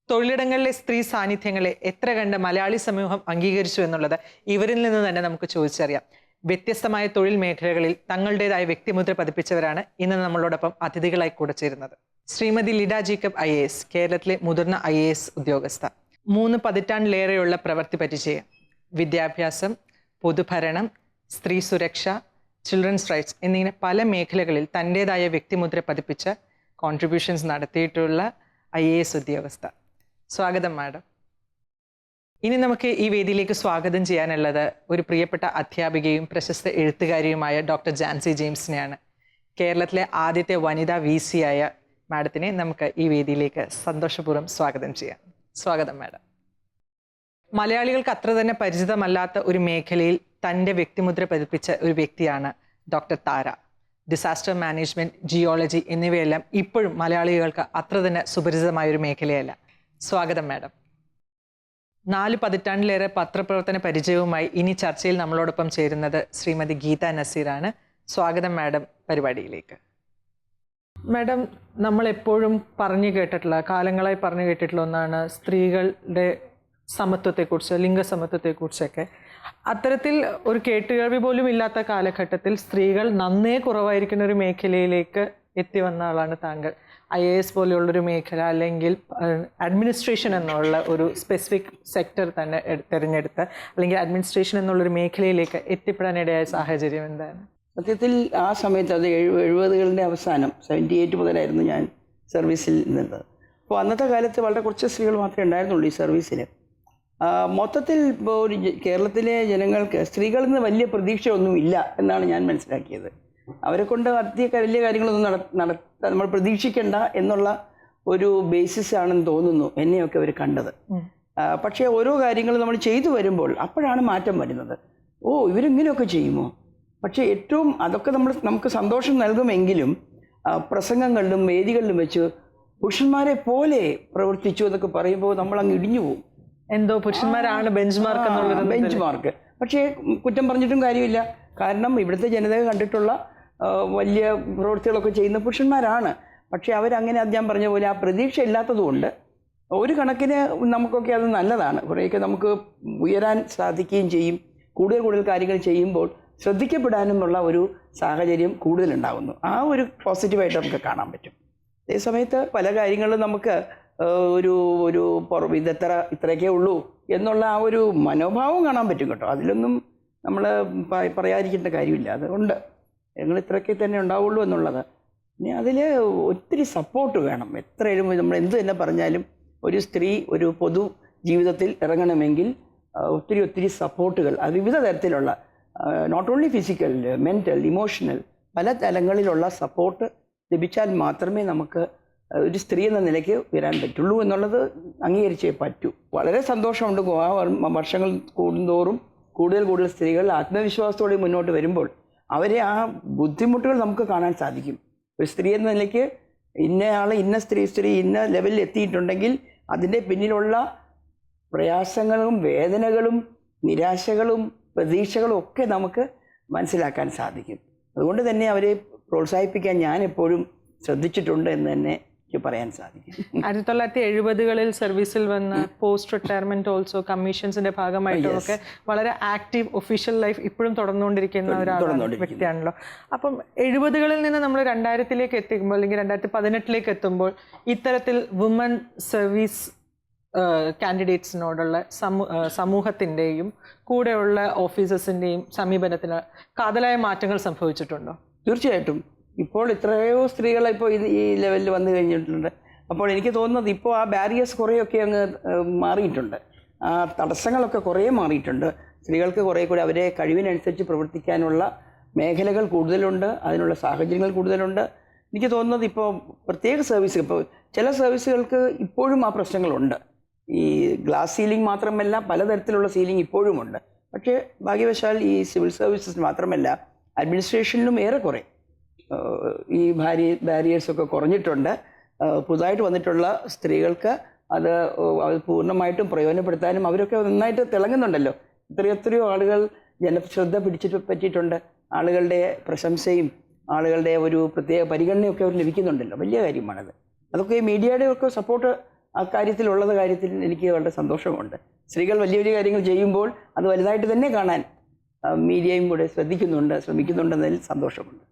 തൊഴിലിടങ്ങളിലെ സ്ത്രീ സാന്നിധ്യങ്ങളെ എത്ര കണ്ട് മലയാളി സമൂഹം അംഗീകരിച്ചു എന്നുള്ളത് ഇവരിൽ നിന്ന് തന്നെ നമുക്ക് ചോദിച്ചറിയാം. വ്യത്യസ്തമായ തൊഴിൽ മേഖലകളിൽ തങ്ങളുടേതായ വ്യക്തിമുദ്ര പതിപ്പിച്ചവരാണ് ഇന്ന് നമ്മളോടൊപ്പം അതിഥികളായി കൂടെ ചേരുന്നത്. ശ്രീമതി ലിഡ ജേക്കബ് IAS, കേരളത്തിലെ മുതിർന്ന IAS ഉദ്യോഗസ്ഥ. 3 പതിറ്റാണ്ടിലേറെയുള്ള പ്രവൃത്തി പരിചയം, വിദ്യാഭ്യാസം, പൊതുഭരണം, സ്ത്രീ സുരക്ഷ, ചിൽഡ്രൻസ് റൈറ്റ്സ് എന്നിങ്ങനെ പല മേഖലകളിൽ തൻ്റെതായ വ്യക്തിമുദ്ര പതിപ്പിച്ച കോൺട്രിബ്യൂഷൻസ് നടത്തിയിട്ടുള്ള IAS ഉദ്യോഗസ്ഥ. സ്വാഗതം മാഡം. ഇനി നമുക്ക് ഈ വേദിയിലേക്ക് സ്വാഗതം ചെയ്യാനുള്ളത് ഒരു പ്രിയപ്പെട്ട അധ്യാപികയും പ്രശസ്ത എഴുത്തുകാരിയുമായ ഡോക്ടർ ജാൻസി ജെയിംസിനെയാണ്. കേരളത്തിലെ ആദ്യത്തെ വനിതാ VC ആയ മാഡത്തിനെ നമുക്ക് ഈ വേദിയിലേക്ക് സന്തോഷപൂർവ്വം സ്വാഗതം ചെയ്യാം. സ്വാഗതം മാഡം. മലയാളികൾക്ക് അത്ര തന്നെ പരിചിതമല്ലാത്ത ഒരു മേഖലയിൽ തൻ്റെ വ്യക്തിമുദ്ര പതിപ്പിച്ച ഒരു വ്യക്തിയാണ് ഡോക്ടർ താര. ഡിസാസ്റ്റർ മാനേജ്മെൻറ്റ്, ജിയോളജി എന്നിവയെല്ലാം ഇപ്പോഴും മലയാളികൾക്ക് അത്ര തന്നെ സുപരിചിതമായൊരു മേഖലയല്ല. സ്വാഗതം മാഡം. 4 പതിറ്റാണ്ടിലേറെ പത്രപ്രവർത്തന പരിചയവുമായി ഇനി ചർച്ചയിൽ നമ്മളോടൊപ്പം ചേരുന്നത് ശ്രീമതി ഗീത നസീറാണ്. സ്വാഗതം മാഡം പരിപാടിയിലേക്ക്. മാഡം, നമ്മളെപ്പോഴും കാലങ്ങളായി പറഞ്ഞു കേട്ടിട്ടുള്ള ഒന്നാണ് സ്ത്രീകളുടെ സമത്വത്തെക്കുറിച്ച്, ലിംഗസമത്വത്തെക്കുറിച്ചൊക്കെ. അത്തരത്തിൽ ഒരു കേട്ടുകേൾവി പോലും ഇല്ലാത്ത കാലഘട്ടത്തിൽ സ്ത്രീകൾ നന്നേ കുറവായിരിക്കുന്ന ഒരു മേഖലയിലേക്ക് എത്തി വന്ന ആളാണ് താങ്കൾ. IAS പോലെയുള്ളൊരു മേഖല, അല്ലെങ്കിൽ അഡ്മിനിസ്ട്രേഷൻ എന്നുള്ള ഒരു സ്പെസിഫിക് സെക്ടർ തന്നെ തിരഞ്ഞെടുത്ത്, അല്ലെങ്കിൽ അഡ്മിനിസ്ട്രേഷൻ എന്നുള്ളൊരു മേഖലയിലേക്ക് എത്തിപ്പെടാനിടയായ സാഹചര്യം എന്താണ്? സത്യത്തിൽ ആ സമയത്ത്, അത് 70കളുടെ അവസാനം 78 മുതലായിരുന്നു ഞാൻ സർവീസിൽ നിന്നത്. അപ്പോൾ അന്നത്തെ കാലത്ത് വളരെ കുറച്ച് സ്ത്രീകൾ മാത്രമേ ഉണ്ടായിരുന്നുള്ളൂ ഈ സർവീസിൽ. മൊത്തത്തിൽ ഇപ്പോൾ ഒരു കേരളത്തിലെ ജനങ്ങൾക്ക് സ്ത്രീകളിൽ നിന്ന് വലിയ പ്രതീക്ഷയൊന്നും ഇല്ല എന്നാണ് ഞാൻ മനസ്സിലാക്കിയത്. അവരെ കൊണ്ട് വലിയ കാര്യങ്ങളൊന്നും നടത്താൻ നമ്മൾ പ്രതീക്ഷിക്കേണ്ട എന്നുള്ള ഒരു ബേസിസ് ആണെന്ന് തോന്നുന്നു എന്നെയൊക്കെ അവർ കണ്ടത്. പക്ഷേ ഓരോ കാര്യങ്ങളും നമ്മൾ ചെയ്തു വരുമ്പോൾ അപ്പോഴാണ് മാറ്റം വരുന്നത്. ഓ, ഇവരിങ്ങനെയൊക്കെ ചെയ്യുമോ? പക്ഷേ ഏറ്റവും അതൊക്കെ നമുക്ക് സന്തോഷം നൽകുമെങ്കിലും പ്രസംഗങ്ങളിലും വേദികളിലും വെച്ച് പുരുഷന്മാരെ പോലെ പ്രവർത്തിച്ചു എന്നൊക്കെ പറയുമ്പോൾ നമ്മൾ അങ്ങ് ഇടിഞ്ഞു പോകും. എന്തോ പുരുഷന്മാരാണ് ബെഞ്ച് മാർക്ക്. പക്ഷേ കുറ്റം പറഞ്ഞിട്ടും കാര്യമില്ല. കാരണം ഇവിടുത്തെ ജനത കണ്ടിട്ടുള്ള വലിയ പ്രവൃത്തികളൊക്കെ ചെയ്യുന്ന പുരുഷന്മാരാണ്. പക്ഷേ അവരങ്ങനെ, അത് ഞാൻ പറഞ്ഞ പോലെ ആ പ്രതീക്ഷ ഇല്ലാത്തതുകൊണ്ട് ഒരു കണക്കിന് നമുക്കൊക്കെ അത് നല്ലതാണ്. കുറേയൊക്കെ നമുക്ക് ഉയരാൻ സാധിക്കുകയും ചെയ്യും. കൂടുതൽ കാര്യങ്ങൾ ചെയ്യുമ്പോൾ ശ്രദ്ധിക്കപ്പെടാനുമുള്ള ഒരു സാഹചര്യം കൂടുതലുണ്ടാകുന്നു. ആ ഒരു പോസിറ്റീവായിട്ട് നമുക്ക് കാണാൻ പറ്റും. അതേസമയത്ത് പല കാര്യങ്ങളും നമുക്ക് ഇത്രയൊക്കെ ഉള്ളൂ എന്നുള്ള ആ ഒരു മനോഭാവം കാണാൻ പറ്റും കേട്ടോ. അതിലൊന്നും നമ്മൾ പറയാതിരിക്കേണ്ട കാര്യമില്ല. അതുകൊണ്ട് ഞങ്ങൾ ഇത്രയൊക്കെ തന്നെ ഉണ്ടാവുള്ളൂ എന്നുള്ളത്. ഇനി അതിൽ ഒത്തിരി സപ്പോർട്ട് വേണം. എത്രയും നമ്മൾ എന്ത് തന്നെ പറഞ്ഞാലും ഒരു സ്ത്രീ ഒരു പൊതു ജീവിതത്തിൽ ഇറങ്ങണമെങ്കിൽ ഒത്തിരി സപ്പോർട്ടുകൾ, അത് വിവിധ തരത്തിലുള്ള, not only physical, mental, emotional, പല തലങ്ങളിലുള്ള സപ്പോർട്ട് ലഭിച്ചാൽ മാത്രമേ നമുക്ക് ഒരു സ്ത്രീ എന്ന നിലയ്ക്ക് വരാൻ പറ്റുള്ളൂ എന്നുള്ളത് അംഗീകരിച്ചേ പറ്റൂ. വളരെ സന്തോഷമുണ്ട്. വർഷങ്ങൾ കൂടുന്തോറും കൂടുതൽ സ്ത്രീകൾ ആത്മവിശ്വാസത്തോടെ മുന്നോട്ട് വരുമ്പോൾ അവരെ ആ ബുദ്ധിമുട്ടുകൾ നമുക്ക് കാണാൻ സാധിക്കും. ഒരു സ്ത്രീ എന്ന നിലയ്ക്ക് ഇന്ന സ്ത്രീ ഇന്ന ലെവലിൽ എത്തിയിട്ടുണ്ടെങ്കിൽ അതിൻ്റെ പിന്നിലുള്ള പ്രയാസങ്ങളും വേദനകളും നിരാശകളും പ്രതീക്ഷകളും ഒക്കെ നമുക്ക് മനസ്സിലാക്കാൻ സാധിക്കും. അതുകൊണ്ട് തന്നെ അവരെ പ്രോത്സാഹിപ്പിക്കാൻ ഞാൻ എപ്പോഴും ശ്രദ്ധിച്ചിട്ടുണ്ട് എന്ന് തന്നെ പറയാൻ സാധിക്കും. 1970കളിൽ സർവീസിൽ വന്ന പോസ്റ്റ് റിട്ടയർമെന്റ് ഓൾസോ കമ്മീഷൻസിന്റെ ഭാഗമായിട്ടൊക്കെ വളരെ ആക്റ്റീവ് ഒഫീഷ്യൽ ലൈഫ് ഇപ്പോഴും തുടർന്നുകൊണ്ടിരിക്കുന്ന വ്യക്തിയാണല്ലോ. അപ്പം 70കളിൽ നിന്ന് നമ്മൾ 2000ലേക്ക് എത്തിക്കുമ്പോൾ, അല്ലെങ്കിൽ 2018ലേക്ക് എത്തുമ്പോൾ ഇത്തരത്തിൽ വുമൻ സർവീസ് കാൻഡിഡേറ്റ്സിനോടുള്ള സമൂഹത്തിൻ്റെയും കൂടെയുള്ള ഓഫീസേഴ്സിൻ്റെയും സമീപനത്തിന് കാതലായ മാറ്റങ്ങൾ സംഭവിച്ചിട്ടുണ്ടോ? തീർച്ചയായിട്ടും. ഇപ്പോൾ എത്രയോ സ്ത്രീകൾ ഇപ്പോൾ ഈ ലെവലിൽ വന്നു കഴിഞ്ഞിട്ടുണ്ട്. അപ്പോൾ എനിക്ക് തോന്നുന്നത് ഇപ്പോൾ ആ ബാരിയേഴ്സ് കുറേയൊക്കെ അങ്ങ് മാറിയിട്ടുണ്ട്. ആ തടസ്സങ്ങളൊക്കെ കുറേ മാറിയിട്ടുണ്ട്. സ്ത്രീകൾക്ക് കുറേ കൂടി അവരെ കഴിവിനനുസരിച്ച് പ്രവർത്തിക്കാനുള്ള മേഖലകൾ കൂടുതലുണ്ട്, അതിനുള്ള സാഹചര്യങ്ങൾ കൂടുതലുണ്ട്. എനിക്ക് തോന്നുന്നത് ഇപ്പോൾ പ്രത്യേക സർവീസ്, ഇപ്പോൾ ചില സർവീസുകൾക്ക് ഇപ്പോഴും ആ പ്രശ്നങ്ങളുണ്ട്. ഈ ഗ്ലാസ് സീലിംഗ് മാത്രമല്ല, പലതരത്തിലുള്ള സീലിംഗ് ഇപ്പോഴുമുണ്ട്. പക്ഷേ ഭാഗ്യവശാൽ ഈ സിവിൽ സർവീസസ് മാത്രമല്ല, അഡ്മിനിസ്ട്രേഷനിലും ഏറെക്കുറെ ഈ ബാരിയേഴ്സൊക്കെ കുറഞ്ഞിട്ടുണ്ട്. പുതുതായിട്ട് വന്നിട്ടുള്ള സ്ത്രീകൾക്ക് അത് പൂർണ്ണമായിട്ടും പ്രയോജനപ്പെടുത്താനും അവരൊക്കെ നന്നായിട്ട് തിളങ്ങുന്നുണ്ടല്ലോ. എത്രയോ ആളുകൾ ജനശ്രദ്ധ പറ്റിയിട്ടുണ്ട്. ആളുകളുടെ പ്രശംസയും ആളുകളുടെ ഒരു പ്രത്യേക പരിഗണനയൊക്കെ അവർ ലഭിക്കുന്നുണ്ടല്ലോ. വലിയ കാര്യമാണത്. അതൊക്കെ മീഡിയയുടെ ഒക്കെ സപ്പോർട്ട് ആ കാര്യത്തിൽ എനിക്ക് വളരെ സന്തോഷമുണ്ട്. സ്ത്രീകൾ വലിയ വലിയ കാര്യങ്ങൾ ചെയ്യുമ്പോൾ അത് വലുതായിട്ട് തന്നെ കാണാൻ മീഡിയയും കൂടെ ശ്രമിക്കുന്നുണ്ടെന്നതിൽ സന്തോഷമുണ്ട്.